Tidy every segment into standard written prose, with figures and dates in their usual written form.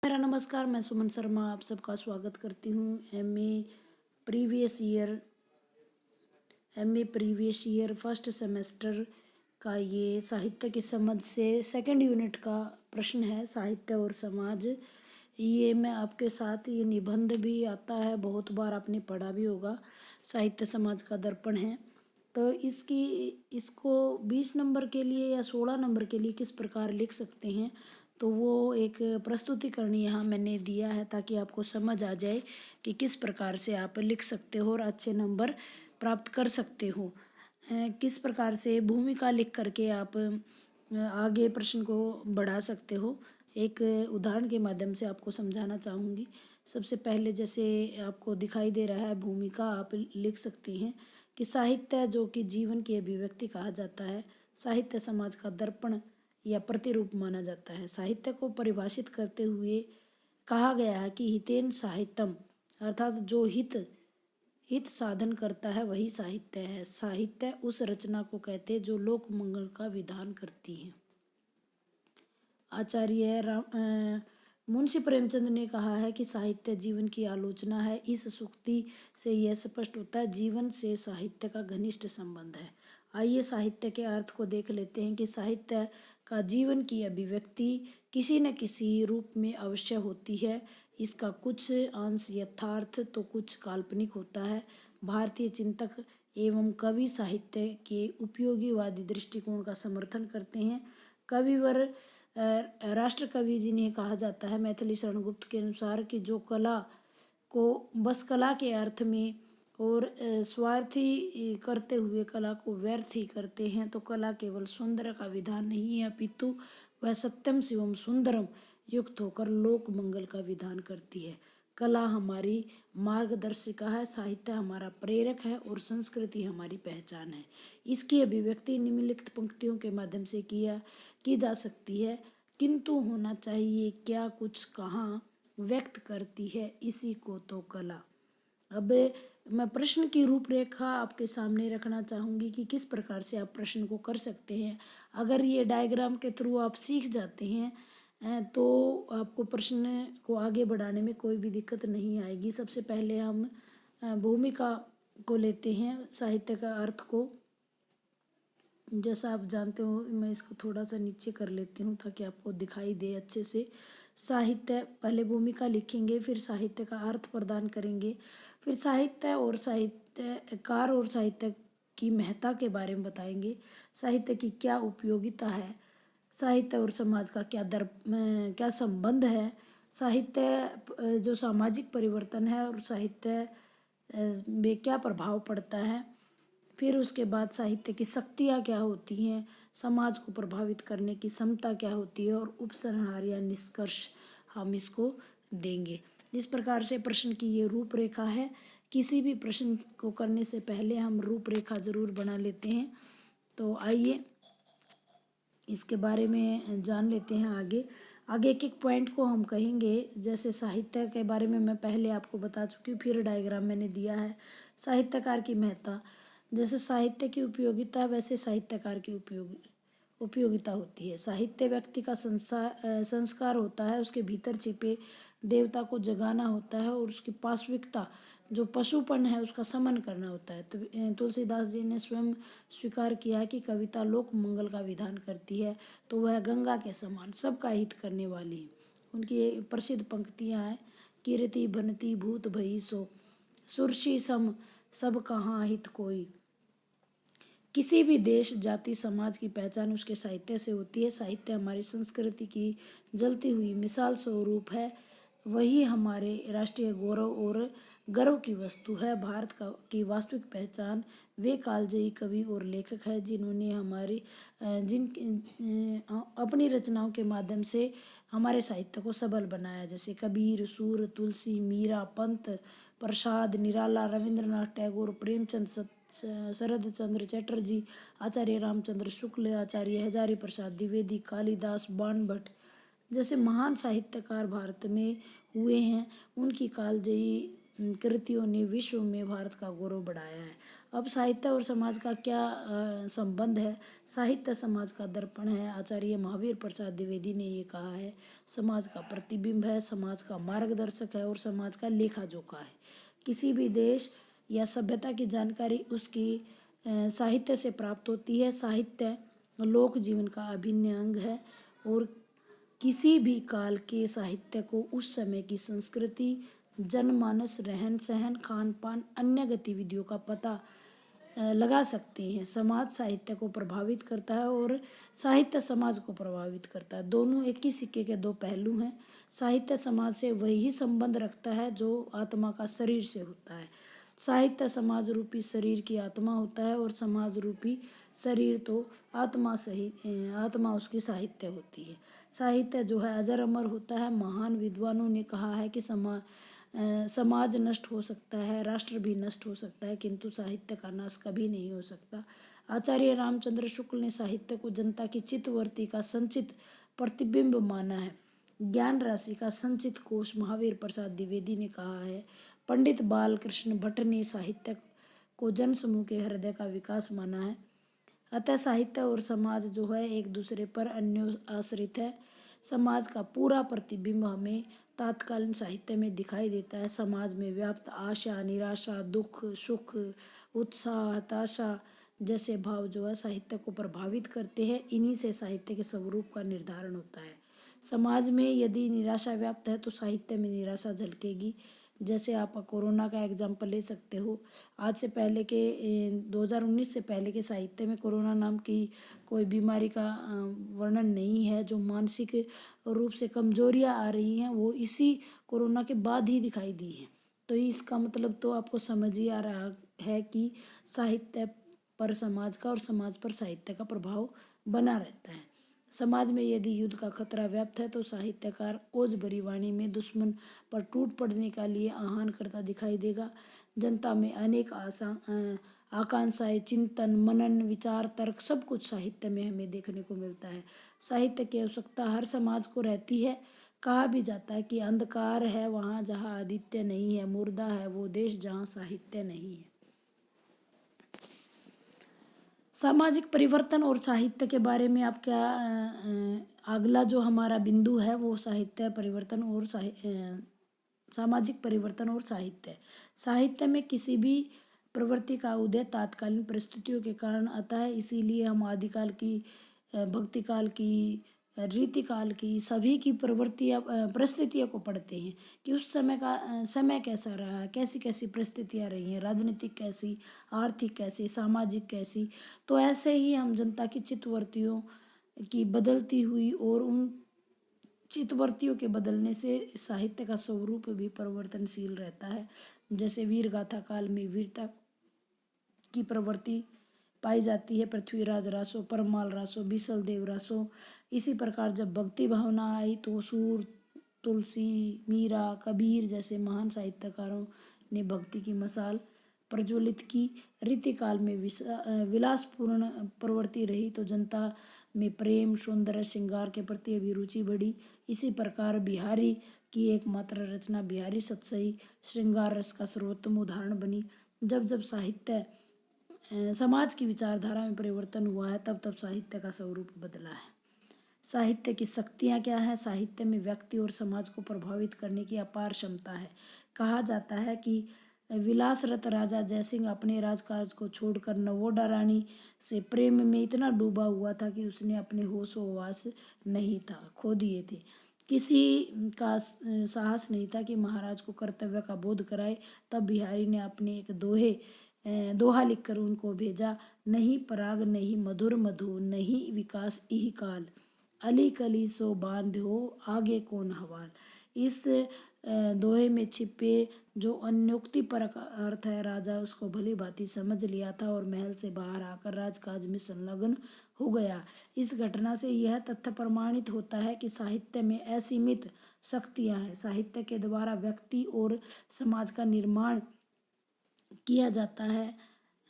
मेरा नमस्कार। मैं सुमन शर्मा आप सबका स्वागत करती हूँ previous year previous year first semester का ये साहित्य की समझ से सेकंड यूनिट का प्रश्न है, साहित्य और समाज। ये मैं आपके साथ, ये निबंध भी आता है, बहुत बार आपने पढ़ा भी होगा। साहित्य समाज का दर्पण है। तो इसको 20 नंबर के लिए या 16 नंबर के लिए किस प्रकार लिख सकते हैं, तो वो एक प्रस्तुतिकरण यहाँ मैंने दिया है ताकि आपको समझ आ जाए कि किस प्रकार से आप लिख सकते हो और अच्छे नंबर प्राप्त कर सकते हो। किस प्रकार से भूमिका लिख करके आप आगे प्रश्न को बढ़ा सकते हो। एक उदाहरण के माध्यम से आपको समझाना चाहूँगी। सबसे पहले जैसे आपको दिखाई दे रहा है, भूमिका आप लिख सकते हैं कि साहित्य जो कि जीवन की अभिव्यक्ति कहा जाता है, साहित्य समाज का दर्पण या प्रतिरूप माना जाता है। साहित्य को परिभाषित करते हुए कहा गया है कि हितेन साहित्यम, अर्थात जो हित साधन करता है वही साहित्य है। साहित्य उस रचना को कहते हैं जो लोक मंगल का विधान करती है। मुंशी प्रेमचंद ने कहा है कि साहित्य जीवन की आलोचना है। इस सूक्ति से यह स्पष्ट होता है जीवन से साहित्य का घनिष्ठ संबंध है। आइए साहित्य के अर्थ को देख लेते हैं कि साहित्य का जीवन की अभिव्यक्ति किसी न किसी रूप में अवश्य होती है। इसका कुछ अंश यथार्थ तो कुछ काल्पनिक होता है। भारतीय चिंतक एवं कवि साहित्य के उपयोगीवादी दृष्टिकोण का समर्थन करते हैं। कविवर राष्ट्र कवि जिन्हें कहा जाता है, मैथिली शरण गुप्त के अनुसार कि जो कला को बस कला के अर्थ में और स्वार्थी करते हुए कला को व्यर्थ ही करते हैं, तो कला केवल सौंदर्य का विधान नहीं है, अपितु वह सत्यम शिवम सुंदरम युक्त होकर लोक मंगल का विधान करती है। कला हमारी मार्गदर्शिका है, साहित्य हमारा प्रेरक है और संस्कृति हमारी पहचान है। इसकी अभिव्यक्ति निम्नलिखित पंक्तियों के माध्यम से की जा सकती है। किंतु होना चाहिए क्या, कुछ कहाँ व्यक्त करती है, इसी को तो कला। अब मैं प्रश्न की रूपरेखा आपके सामने रखना चाहूँगी कि किस प्रकार से आप प्रश्न को कर सकते हैं। अगर ये डायग्राम के थ्रू आप सीख जाते हैं तो आपको प्रश्न को आगे बढ़ाने में कोई भी दिक्कत नहीं आएगी। सबसे पहले हम भूमिका को लेते हैं, साहित्य का अर्थ को। जैसा आप जानते हो, मैं इसको थोड़ा सा नीचे कर लेती हूँ ताकि आपको दिखाई दे अच्छे से। साहित्य, पहले भूमिका लिखेंगे, फिर साहित्य का अर्थ प्रदान करेंगे, फिर साहित्य और साहित्यकार और साहित्य की महत्ता के बारे में बताएंगे। साहित्य की क्या उपयोगिता है, साहित्य और समाज का क्या संबंध है, साहित्य जो सामाजिक परिवर्तन है और साहित्य में क्या प्रभाव पड़ता है। फिर उसके बाद साहित्य की शक्तियाँ क्या होती हैं, समाज को प्रभावित करने की क्षमता क्या होती है, और उपसंहार या निष्कर्ष हम इसको देंगे। इस प्रकार से प्रश्न की ये रूपरेखा है। किसी भी प्रश्न को करने से पहले हम रूपरेखा ज़रूर बना लेते हैं। तो आइए इसके बारे में जान लेते हैं। आगे एक एक पॉइंट को हम कहेंगे। जैसे साहित्य के बारे में मैं पहले आपको बता चुकी हूँ, फिर डायग्राम मैंने दिया है। साहित्यकार की महत्ता, जैसे साहित्य की उपयोगिता वैसे साहित्यकार की उपयोगिता होती है। साहित्य व्यक्ति का संस्कार होता है, उसके भीतर छिपे देवता को जगाना होता है और उसकी पाश्विकता जो पशुपन है उसका समन करना होता है। तो तुलसीदास जी ने स्वयं स्वीकार किया कि कविता लोक मंगल का विधान करती है, तो वह गंगा के समान सबका हित करने वाली है। उनकी ये प्रसिद्ध पंक्तियाँ हैं, कीर्ति बनती भूत भई सो, सुरसी सम सब कहाँ हित कोई। किसी भी देश, जाति, समाज की पहचान उसके साहित्य से होती है। साहित्य हमारी संस्कृति की जलती हुई मिसाल स्वरूप है। वही हमारे राष्ट्रीय गौरव और गर्व की वस्तु है। भारत की वास्तविक पहचान वे कालजयी कवि और लेखक हैं जिन्होंने अपनी रचनाओं के माध्यम से हमारे साहित्य को सबल बनाया। जैसे कबीर, सूर, तुलसी, मीरा, पंत, प्रसाद, निराला, रविंद्रनाथ टैगोर, प्रेमचंद, शरद चंद्र चटर्जी, आचार्य रामचंद्र शुक्ल, आचार्य हजारी प्रसाद द्विवेदी, कालिदास, बाणभट्ट जैसे महान साहित्यकार भारत में हुए हैं। उनकी कालजयी कृतियों ने विश्व में भारत का गौरव बढ़ाया है। अब साहित्य और समाज का क्या संबंध है? साहित्य समाज का दर्पण है। आचार्य महावीर प्रसाद द्विवेदी ने ये कहा है, समाज का प्रतिबिंब है, समाज का मार्गदर्शक है और समाज का लेखा जोखा है। किसी भी देश या सभ्यता की जानकारी उसकी साहित्य से प्राप्त होती है। साहित्य लोक जीवन का अभिन्न अंग है और किसी भी काल के साहित्य को उस समय की संस्कृति, जनमानस, रहन सहन, खान पान, अन्य गतिविधियों का पता लगा सकते हैं। समाज साहित्य को प्रभावित करता है और साहित्य समाज को प्रभावित करता है। दोनों एक ही सिक्के के दो पहलू हैं। साहित्य समाज से वही संबंध रखता है जो आत्मा का शरीर से होता है। साहित्य समाज रूपी शरीर की आत्मा होता है और समाज रूपी शरीर तो आत्मा उसकी साहित्य होती है। साहित्य जो है अजर अमर होता है। महान विद्वानों ने कहा है कि समाज नष्ट हो सकता है, राष्ट्र भी नष्ट हो सकता है, किंतु साहित्य का नाश कभी नहीं हो सकता। आचार्य रामचंद्र शुक्ल ने साहित्य को जनता की चित्तवृत्ति का संचित प्रतिबिंब माना है, ज्ञान राशि का संचित कोश। महावीर प्रसाद द्विवेदी ने कहा है, पंडित बालकृष्ण भट्ट ने साहित्य को जनसमूह के हृदय का विकास माना है। अतः साहित्य और समाज जो है एक दूसरे पर अन्यों आश्रित है। समाज का पूरा प्रतिबिंब हमें तात्कालीन साहित्य में दिखाई देता है। समाज में व्याप्त आशा, निराशा, दुख, सुख, उत्साह, हताशा जैसे भाव जो है साहित्य को प्रभावित करते हैं। इन्हीं से साहित्य के स्वरूप का निर्धारण होता है। समाज में यदि निराशा व्याप्त है तो साहित्य में निराशा झलकेगी। जैसे आप कोरोना का एग्जाम्पल ले सकते हो। आज से पहले के 2019 से पहले के साहित्य में कोरोना नाम की कोई बीमारी का वर्णन नहीं है। जो मानसिक रूप से कमजोरियां आ रही हैं वो इसी कोरोना के बाद ही दिखाई दी हैं। तो इसका मतलब तो आपको समझ ही आ रहा है कि साहित्य पर समाज का और समाज पर साहित्य का प्रभाव बना रहता है। समाज में यदि युद्ध का खतरा व्याप्त है तो साहित्यकार ओज भरी वाणी में दुश्मन पर टूट पड़ने का लिए आह्वान करता दिखाई देगा। जनता में अनेक आकांक्षाएं, चिंतन, मनन, विचार, तर्क सब कुछ साहित्य में हमें देखने को मिलता है। साहित्य की आवश्यकता हर समाज को रहती है। कहा भी जाता है कि अंधकार है वहाँ जहाँ आदित्य नहीं है, मुर्दा है वो देश जहाँ साहित्य नहीं है। सामाजिक परिवर्तन और साहित्य के बारे में आप क्या अगला जो हमारा बिंदु है वो साहित्य परिवर्तन और सामाजिक परिवर्तन और साहित्य। साहित्य में किसी भी प्रवृत्ति का उदय तात्कालीन परिस्थितियों के कारण आता है। इसीलिए हम आदिकाल की, भक्ति काल की, रीतिकाल की सभी की प्रवृत्तियाँ परिस्थितियों को पढ़ते हैं कि उस समय का समय कैसा रहा, कैसी कैसी परिस्थितियाँ रही हैं, राजनीतिक कैसी, आर्थिक कैसी, सामाजिक कैसी। तो ऐसे ही हम जनता की चित्तवृत्तियों की बदलती हुई और उन चित्तवृत्तियों के बदलने से साहित्य का स्वरूप भी परिवर्तनशील रहता है। जैसे वीर गाथा काल में वीरता की प्रवृत्ति पाई जाती है, पृथ्वीराज रासो, परमाल रासो, बीसल देव रासो। इसी प्रकार जब भक्ति भावना आई तो सूर, तुलसी, मीरा, कबीर जैसे महान साहित्यकारों ने भक्ति की मशाल प्रज्वलित की। रीतिकाल में विलासपूर्ण प्रवृत्ति रही तो जनता में प्रेम, सौंदर्य, श्रृंगार के प्रति अभिरुचि बढ़ी। इसी प्रकार बिहारी की एकमात्र रचना बिहारी सतसई श्रृंगार रस का सर्वोत्तम उदाहरण बनी। जब जब साहित्य समाज की विचारधारा में परिवर्तन हुआ है तब तब साहित्य का स्वरूप बदला है। साहित्य की शक्तियाँ क्या है? साहित्य में व्यक्ति और समाज को प्रभावित करने की अपार क्षमता है। कहा जाता है कि विलासरत राजा जयसिंह अपने राजकाज को छोड़कर नवोडा रानी से प्रेम में इतना डूबा हुआ था कि उसने अपने होश व हवास नहीं था खो दिए थे। किसी का साहस नहीं था कि महाराज को कर्तव्य का बोध कराए। तब बिहारी ने अपने एक दोहा लिखकर उनको भेजा, नहीं पराग नहीं मधुर मधु, नहीं विकास इही काल, अली कली सो बांध हो आगे कौन हवाल। इस दोहे में छिपे जो अन्योक्ति पर अर्थ है राजा उसको भली भांति समझ लिया था और महल से बाहर आकर राजकाज में संलग्न हो गया। इस घटना से यह तथ्य प्रमाणित होता है कि साहित्य में असीमित शक्तियाँ हैं। साहित्य के द्वारा व्यक्ति और समाज का निर्माण किया जाता है।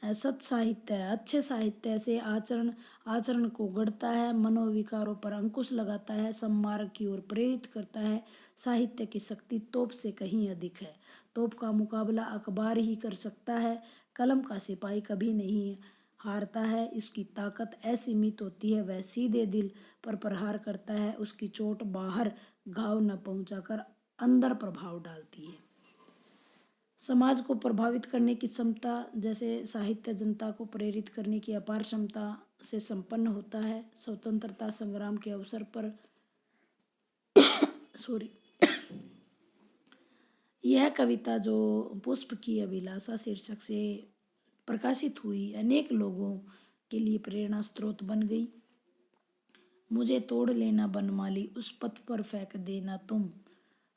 सत साहित्य अच्छे साहित्य से आचरण को गढ़ता है, मनोविकारों पर अंकुश लगाता है, सन्मार्ग की ओर प्रेरित करता है। साहित्य की शक्ति तोप से कहीं अधिक है। तोप का मुकाबला अखबार ही कर सकता है। कलम का सिपाही कभी नहीं हारता है, इसकी ताकत असीमित होती है, वह सीधे दिल पर प्रहार करता है, उसकी चोट बाहर घाव न पहुंचाकर अंदर प्रभाव डालती है। समाज को प्रभावित करने की क्षमता, जैसे साहित्य जनता को प्रेरित करने की अपार क्षमता से संपन्न होता है। स्वतंत्रता संग्राम के अवसर पर सॉरी यह कविता जो पुष्प की अभिलाषा शीर्षक से प्रकाशित हुई, अनेक लोगों के लिए प्रेरणा स्रोत बन गई। मुझे तोड़ लेना बनमाली, उस पथ पर फेंक देना तुम,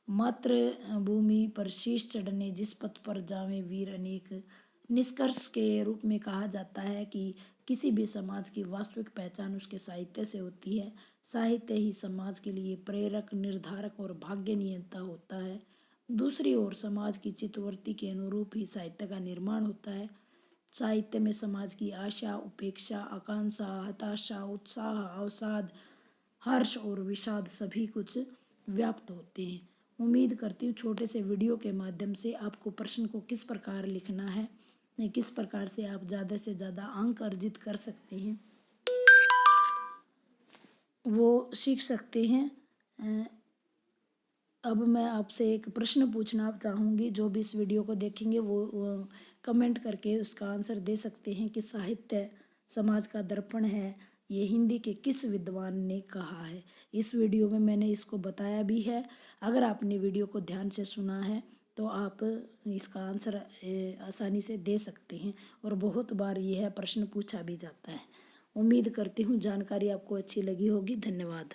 मातृभूमि पर शीश चढ़ने जिस पथ पर जावे वीर अनेक। निष्कर्ष के रूप में कहा जाता है कि किसी भी समाज की वास्तविक पहचान उसके साहित्य से होती है। साहित्य ही समाज के लिए प्रेरक, निर्धारक और भाग्य नियंता होता है। दूसरी ओर समाज की चित्तवृत्ति के अनुरूप ही साहित्य का निर्माण होता है। साहित्य में समाज की आशा, उपेक्षा, आकांक्षा, हताशा, उत्साह, अवसाद, हर्ष और विषाद सभी कुछ व्याप्त होते हैं। उम्मीद करती हूँ छोटे से वीडियो के माध्यम से आपको प्रश्न को किस प्रकार लिखना है, किस प्रकार से आप ज़्यादा से ज़्यादा अंक अर्जित कर सकते हैं, वो सीख सकते हैं। अब मैं आपसे एक प्रश्न पूछना चाहूँगी, जो भी इस वीडियो को देखेंगे वो कमेंट करके उसका आंसर दे सकते हैं कि साहित्य समाज का दर्पण है, ये हिंदी के किस विद्वान ने कहा है। इस वीडियो में मैंने इसको बताया भी है। अगर आपने वीडियो को ध्यान से सुना है तो आप इसका आंसर आसानी से दे सकते हैं, और बहुत बार यह प्रश्न पूछा भी जाता है। उम्मीद करती हूँ जानकारी आपको अच्छी लगी होगी। धन्यवाद।